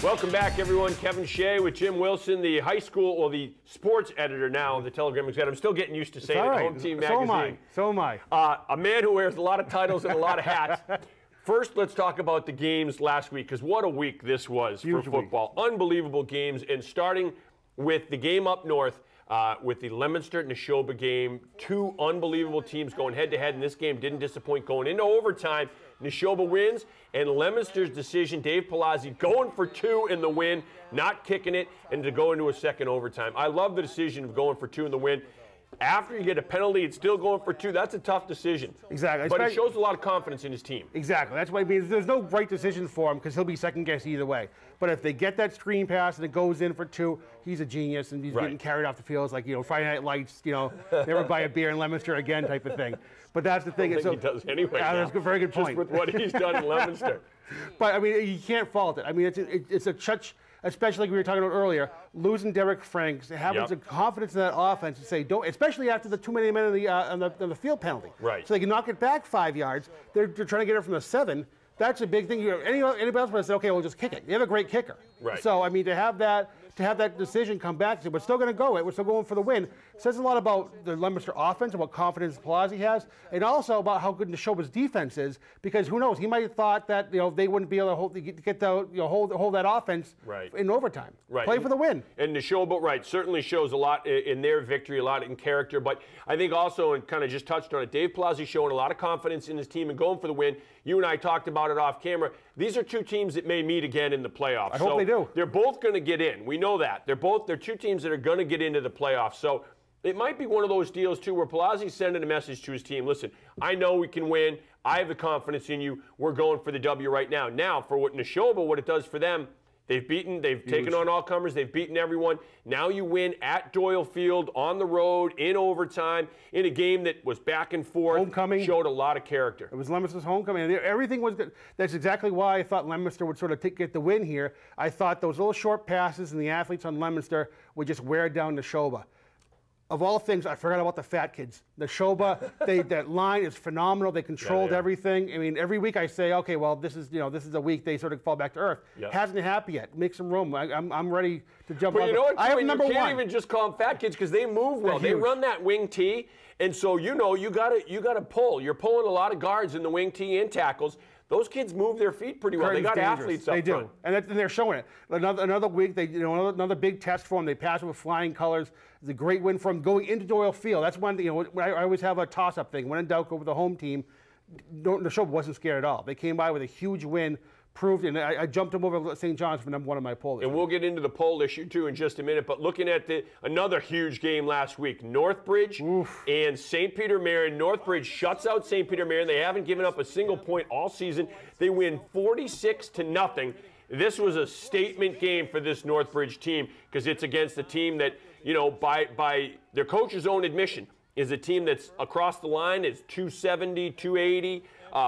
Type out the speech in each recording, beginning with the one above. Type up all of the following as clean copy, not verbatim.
Welcome back, everyone. Kevin Shea with Jim Wilson, the high school, or the sports editor now of the Telegram Gazette. I'm still getting used to saying it, Home Team Magazine. So am I. A man who wears a lot of titles and a lot of hats. First, let's talk about the games last week, because what a week this was for football. Unbelievable games, and starting with the game up north, with the Leominster-Nashoba game. Two unbelievable teams going head-to-head, and this game didn't disappoint going into overtime. Nashoba wins, and Leominster's decision, Dave Palazzi going for two in the win, not kicking it, and to go into a second overtime. I love the decision of going for two in the win. After you get a penalty, it's still going for two. That's a tough decision. Exactly. But it shows a lot of confidence in his team. Exactly. That's why I mean, there's no right decision for him because he'll be second-guessed either way. But if they get that screen pass and it goes in for two, he's a genius, and he's getting carried off the field. It's like, you know, Friday Night Lights, you know, never buy a beer in Leominster again type of thing. But that's the thing. I think he does anyway. Yeah, that's a very good point. Just with what he's done in Leominster. But, I mean, you can't fault it. I mean, it's a such, especially like we were talking about earlier, losing Derek Franks, having the confidence in that offense to say, don't, especially after the too many men on the field penalty. Right. So they can knock it back 5 yards. They're trying to get it from the 7. That's a big thing. Anybody else would say, okay, we'll just kick it. You have a great kicker. Right. So, I mean, to have that decision come back and say, we're still going to go it, we're still going for the win, says a lot about the Leominster offense and what confidence Palazzi has, and also about how good Nashoba's defense is, because who knows, he might have thought that, you know, they wouldn't be able to hold that offense in overtime. Play for the win. And Nashoba, certainly shows a lot in their victory, a lot in character, but I think also, and kind of just touched on it, Dave Palazzi showing a lot of confidence in his team and going for the win. You and I talked about it off camera. These are two teams that may meet again in the playoffs. I hope they do. They're both going to get in. We know that. They're two teams that are going to get into the playoffs. So it might be one of those deals, too, where Palazzi's sending a message to his team. Listen, I know we can win. I have the confidence in you. We're going for the W right now. Now, for what Nashoba, what it does for them, they've taken on all comers. They've beaten everyone. Now you win at Doyle Field, on the road, in overtime, in a game that was back and forth. Homecoming. Showed a lot of character. It was Leominster's homecoming. Everything was good. That's exactly why I thought Leominster would sort of get the win here. I thought those little short passes and the athletes on Leominster would just wear down Nashoba. Of all things, I forgot about the fat kids. Nashoba, that line is phenomenal. They controlled everything. I mean, every week I say, okay, well, this is a week they sort of fall back to earth. Hasn't happened yet. Make some room. I'm ready to jump. But you know what? I have number one. You can't one. even just call them fat kids because they move well. They run that wing tee, and so you gotta pull. You're pulling a lot of guards in the wing tee and tackles. Those kids move their feet pretty well. They got athletes up front. They do, and they're showing it. Another week, another big test for them. They pass it with flying colors. It's a great win for them going into Doyle Field. That's one. I always have a toss-up thing. When in doubt, go with the home team. Nashoba wasn't scared at all. They came by with a huge win. Proved, and I jumped them over St. John's for number one on my poll. And we'll get into the poll issue too in just a minute. But looking at another huge game last week, Northbridge and St. Peter-Marian. Northbridge shuts out St. Peter-Marian. They haven't given up a single point all season. They win 46-0. This was a statement game for this Northbridge team because it's against a team that, you know, by their coach's own admission, is a team that's across the line. It's 270, 280.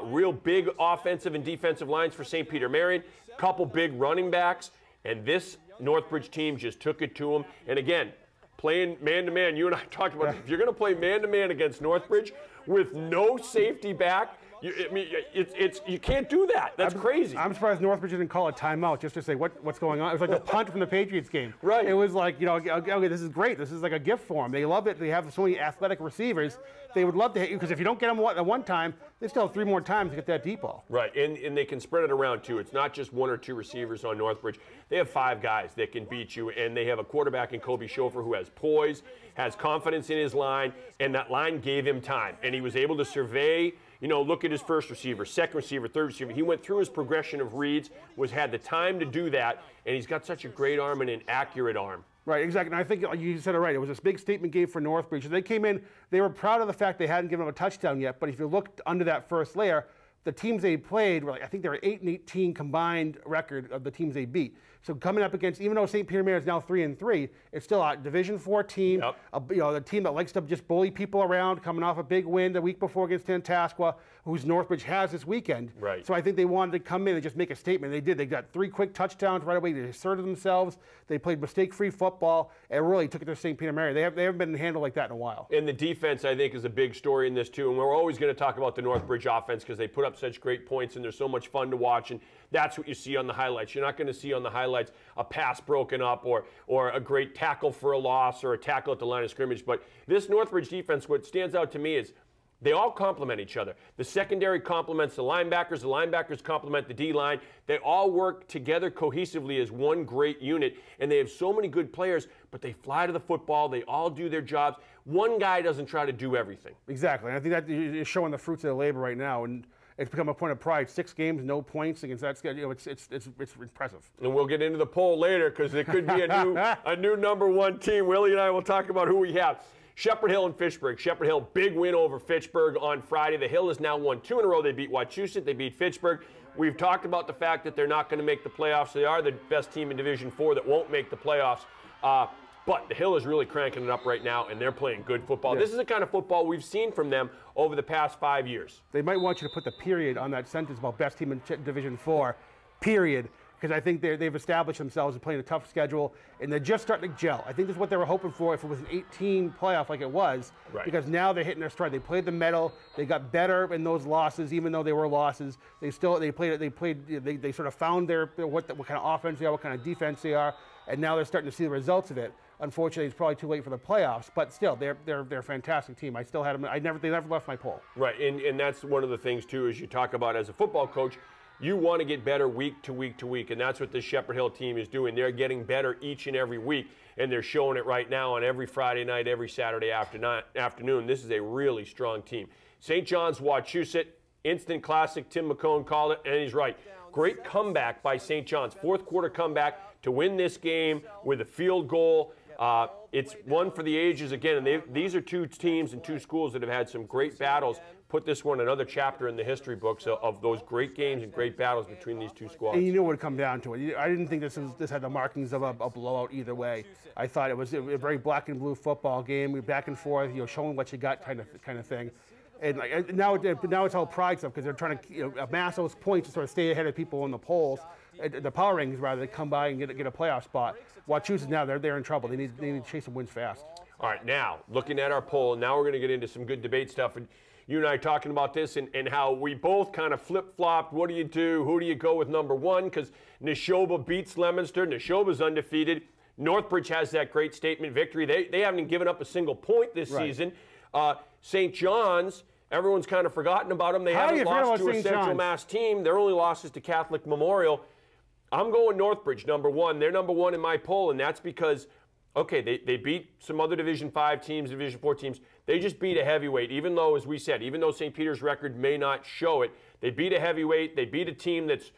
Real big offensive and defensive lines for St. Peter-Marian. Couple big running backs. And this Northbridge team just took it to them. And again, playing man-to-man, you and I talked about it. If you're going to play man-to-man against Northbridge with no safety back, you can't do that. That's crazy. I'm surprised Northbridge didn't call a timeout just to say what's going on. It was like the punt from the Patriots game. Right. It was like, okay, this is great. This is like a gift for them. They love it. They have so many athletic receivers. They would love to hit you because if you don't get them at one time, they still have 3 more times to get that deep ball. Right, and they can spread it around too. It's not just 1 or 2 receivers on Northbridge. They have 5 guys that can beat you, and they have a quarterback in Kobe Schofer who has poise, has confidence in his line, and that line gave him time. And he was able to survey, look at his first receiver, second receiver, third receiver. He went through his progression of reads, had the time to do that, and he's got such a great arm and an accurate arm. Right, exactly. And I think you said it right. It was this big statement game for Northbridge. They came in, they were proud of the fact they hadn't given them a touchdown yet, but if you looked under that first layer, the teams they played were I think they were 8-18 combined record of the teams they beat. So coming up against, even though St. Peter-Marian is now 3-3, it's still a Division IV team, a team that likes to just bully people around, coming off a big win the week before against Tantasqua, who's Northbridge has this weekend. Right. So I think they wanted to come in and just make a statement. They did. They got 3 quick touchdowns right away. They asserted themselves. They played mistake-free football and really took it to St. Peter-Marian. They haven't been handled like that in a while. And the defense, I think, is a big story in this, too. And we're always going to talk about the Northbridge offense because they put up such great points and they're so much fun to watch. And that's what you see on the highlights. You're not going to see on the highlights a pass broken up or a great tackle for a loss or a tackle at the line of scrimmage. But this Northbridge defense, what stands out to me is they all complement each other. The secondary complements the linebackers complement the D-line. They all work together cohesively as one great unit, and they have so many good players, but they fly to the football. They all do their jobs. One guy doesn't try to do everything. Exactly. And I think that is showing the fruits of their labor right now, and it's become a point of pride. 6 games, no points against that schedule. It's impressive. And we'll get into the poll later because it could be a new number 1 team. Willie and I will talk about who we have. Shepherd Hill and Fitchburg. Shepherd Hill, big win over Fitchburg on Friday. The Hill has now won 2 in a row. They beat Wachusett. They beat Fitchburg. We've talked about the fact that they're not going to make the playoffs. They are the best team in Division 4 that won't make the playoffs. But the Hill is really cranking it up right now, and they're playing good football. Yeah. This is the kind of football we've seen from them over the past 5 years. They might want you to put the period on that sentence about best team in Division 4, period, because I think they've established themselves and playing a tough schedule, and they're just starting to gel. I think this is what they were hoping for if it was an 18 playoff like it was, right. Because now they're hitting their stride. They played the medal. They got better in those losses, even though they were losses. They sort of found what kind of offense they are, what kind of defense they are, and now they're starting to see the results of it. Unfortunately, it's probably too late for the playoffs, but still, they're a fantastic team. I still had them. They never left my poll. Right, and that's one of the things too, is you talk about as a football coach. You want to get better week to week to week, and that's what this Shepherd Hill team is doing. They're getting better each and every week, and they're showing it right now on every Friday night, every Saturday afternoon. This is a really strong team. St. John's Wachusett, instant classic. Tim McCone called it, and he's right. Great comeback by St. John's. 4th quarter comeback to win this game with a field goal. It's one for the ages again, and these are 2 teams and 2 schools that have had some great battles. Put this one another chapter in the history books of those great games and great battles between these 2 squads. And you knew what would come down to it. I didn't think this had the markings of a blowout either way. I thought it was a very black and blue football game, back and forth, showing what you got kind of thing. And now it's all pride stuff because they're trying to amass those points to sort of stay ahead of people in the polls, the power rankings rather, than come by and get a playoff spot. Wachusett now they're in trouble. They need to chase some wins fast. All right, now looking at our poll, now we're going to get into some good debate stuff. And you and I are talking about this and how we both kind of flip-flopped. What do you do? Who do you go with number 1? Because Nashoba beats Leominster. Nashoba's undefeated. Northbridge has that great statement victory. They haven't given up a single point this season. St. John's, everyone's kind of forgotten about them. They haven't lost to a Central Mass team. Their only losses to Catholic Memorial. I'm going Northbridge, number 1. They're number 1 in my poll, and that's because, okay, they beat some other Division 5 teams, Division 4 teams. They just beat a heavyweight, even though, as we said, even though St. Peter's record may not show it, they beat a heavyweight. They beat a team that's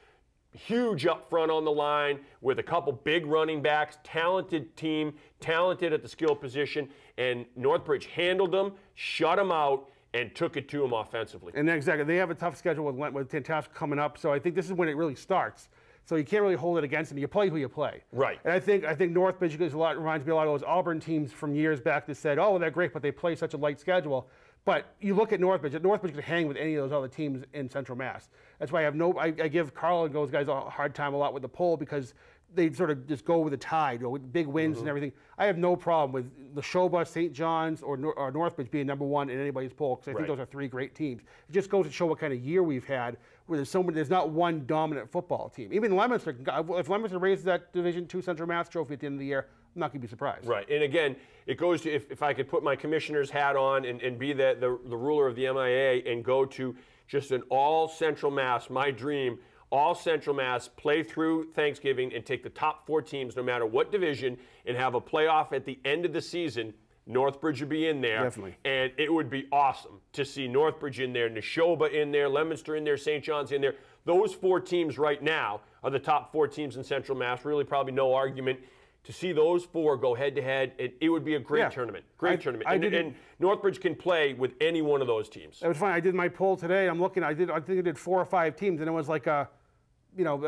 huge up front on the line with a couple big running backs, talented team, talented at the skill position, and Northbridge handled them, shut them out, and took it to them offensively. And exactly, they have a tough schedule with Tantasco coming up, so I think this is when it really starts. So you can't really hold it against them. You play who you play. Right. And I think Northbridge reminds me a lot of those Auburn teams from years back that said, oh, they're great, but they play such a light schedule. But you look at Northbridge could hang with any of those other teams in Central Mass. That's why I give Carl and those guys a hard time a lot with the poll because they sort of just go with the tide, with big wins and everything. I have no problem with Nashoba, St. John's, or Northbridge being number 1 in anybody's poll because I think those are 3 great teams. It just goes to show what kind of year we've had where there's not one dominant football team. Even Leominster, if Leominster raises that Division 2 Central Mass trophy at the end of the year, I'm not going to be surprised. Right, and again, it goes to if I could put my commissioner's hat on and be the ruler of the MIA and go to just an all Central Mass, my dream, all Central Mass, play through Thanksgiving and take the top 4 teams no matter what division and have a playoff at the end of the season. Northbridge would be in there. Definitely. And it would be awesome to see Northbridge in there, Nashoba in there, Leominster in there, St. John's in there. Those 4 teams right now are the top 4 teams in Central Mass. Really probably no argument. To see those 4 go head-to-head, it would be a great tournament. Great tournament. And Northbridge can play with any one of those teams. It was funny. I did my poll today. I'm looking. I think I did 4 or 5 teams, and it was like a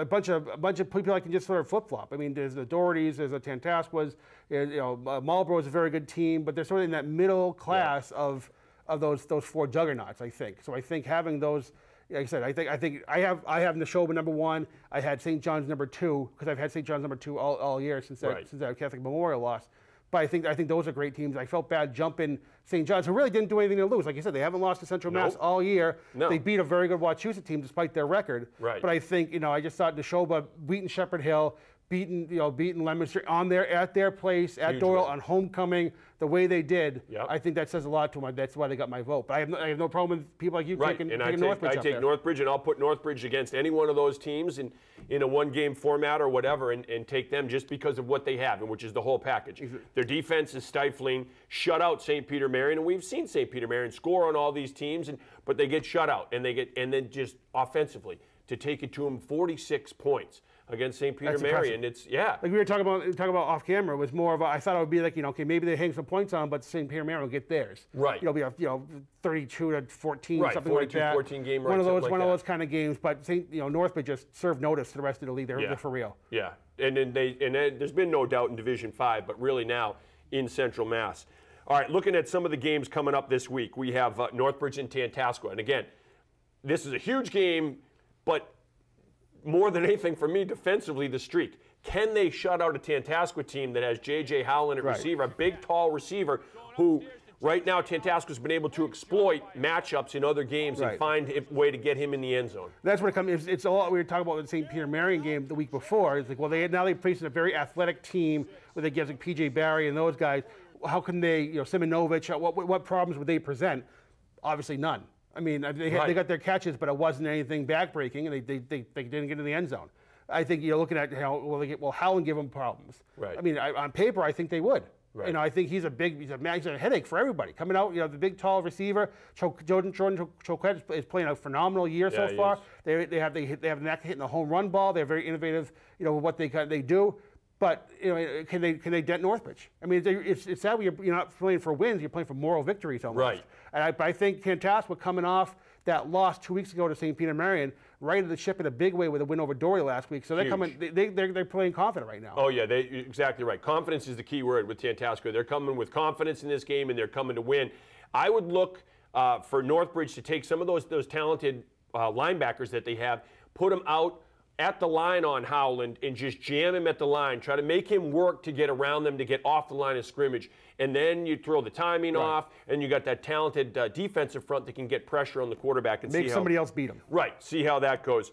bunch of people I can just sort of flip-flop. I mean, there's the Dohertys, there's the Tantasquas, Marlboro is a very good team, but they're sort of in that middle class of of those four juggernauts, I think. So I think having those, like I said, I think I have Nashoba number 1. I had St. John's number 2 because I've had St. John's number 2 all year since that Catholic Memorial loss. But I think those are great teams. I felt bad jumping St. John's, who really didn't do anything to lose. Like you said, they haven't lost to Central Mass all year. No. They beat a very good Wachusett team despite their record. Right. But I think, I just thought Nashoba beating Shepherd Hill, beating Leominster at their place, at Doyle on homecoming, the way they did, I think that says a lot to them. That's why they got my vote. But I have no problem with people like you taking Northbridge I take Northbridge, and I'll put Northbridge against any one of those teams in a one-game format or whatever, and take them just because of what they have, and which is the whole package. Exactly. Their defense is stifling, shut out St. Peter-Marian, and we've seen St. Peter-Marian score on all these teams, but they get shut out, and then just offensively to take it to them 46 points. Against St. Peter-Marian, like we were talking about off camera, was more of I thought it would be like okay, maybe they hang some points on, but St. Peter-Marian will get theirs. Right. It'll be a 32-14, right, something like that. 42-14 game. One of those kind of games. But Northbridge just served notice to the rest of the league. They're for real. Yeah, and then there's been no doubt in Division 5, but really now in Central Mass. All right, looking at some of the games coming up this week, we have Northbridge and Tantascwa, and again, this is a huge game, but more than anything for me, defensively, the streak. Can they shut out a Tantascwa team that has J.J. Howland at receiver, a big, tall receiver who right now Tantascwa's been able to exploit matchups in other games and find a way to get him in the end zone? That's what it comes. It's a lot we were talking about with the St. Peter-Marian game the week before. It's like, well, they faced a very athletic team with against like P.J. Barry and those guys. How can they, Simonovich, what problems would they present? Obviously none. I mean, they got their catches, but it wasn't anything backbreaking, and they didn't get in the end zone. I think looking at will Howland give them problems? Right. I mean, on paper, I think they would. Right. I think he's a headache for everybody coming out. The big, tall receiver, Jordan Choquette is playing a phenomenal year so far. They have the knack of hitting the home run ball. They're very innovative. With what they do. But can they dent Northbridge? I mean, it's sad when you're not playing for wins. You're playing for moral victories almost. Right. And I think Tantascwa coming off that loss 2 weeks ago to St. Peter-Marian, righted the ship in a big way with a win over Dory last week. So they're playing confident right now. Oh yeah, exactly right. Confidence is the key word with Tantascwa. They're coming with confidence in this game, and they're coming to win. I would look for Northbridge to take some of those talented linebackers that they have, put them out at the line on Howland and just jam him at the line. Try to make him work to get around them, to get off the line of scrimmage. And then you throw the timing off, and you got that talented defensive front that can get pressure on the quarterback and make somebody else beat him. Right. See how that goes.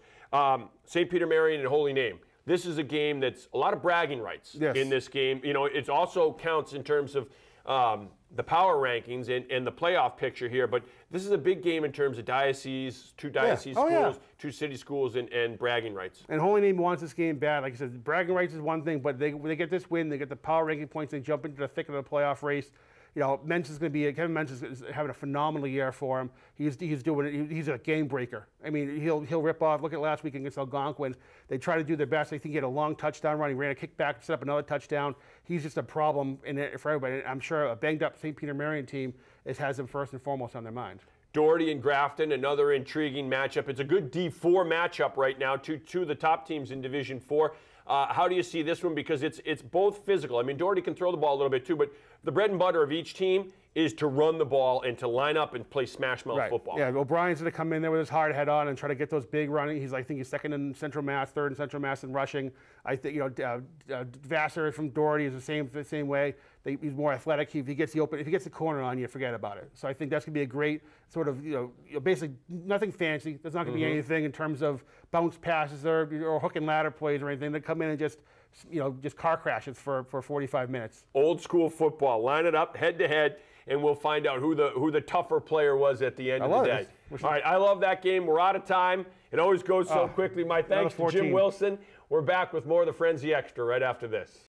St. Peter-Marian and Holy Name. This is a game that's a lot of bragging rights in this game. It also counts in terms of the power rankings and the playoff picture here, but this is a big game in terms of two diocese schools, 2 city schools, and bragging rights. And Holy Name wants this game bad. Like I said, bragging rights is one thing, but they get this win, they get the power ranking points, they jump into the thick of the playoff race. Mentz is going to be Kevin Mentz is having a phenomenal year for him. He's doing it. He's a game breaker. I mean, he'll rip off. Look at last week against Algonquin. They try to do their best. I think he had a long touchdown run. He ran a kickback, set up another touchdown. He's just a problem for everybody. I'm sure a banged up St. Peter-Marian team has him first and foremost on their mind. Doherty and Grafton, another intriguing matchup. It's a good D4 matchup right now, two of the top teams in Division 4. How do you see this one? Because it's both physical. I mean, Doherty can throw the ball a little bit too, but the bread and butter of each team is to run the ball and to line up and play smash mouth football. Yeah, O'Brien's going to come in there with his hard head on and try to get those big running. I think he's second in Central Mass, third in Central Mass in rushing. I think Vassar from Doherty is the same way. He's more athletic. If he gets the corner on you, forget about it. So I think that's going to be a great sort of basically nothing fancy. There's not going to be anything in terms of bounce passes or hook and ladder plays or anything. They come in and just car crashes for 45 minutes. Old school football. Line it up head to head, and we'll find out who the tougher player was at the end of the day. All right, I love that game. We're out of time. It always goes so quickly. My thanks to Jim Wilson. We're back with more of the Frenzy Extra right after this.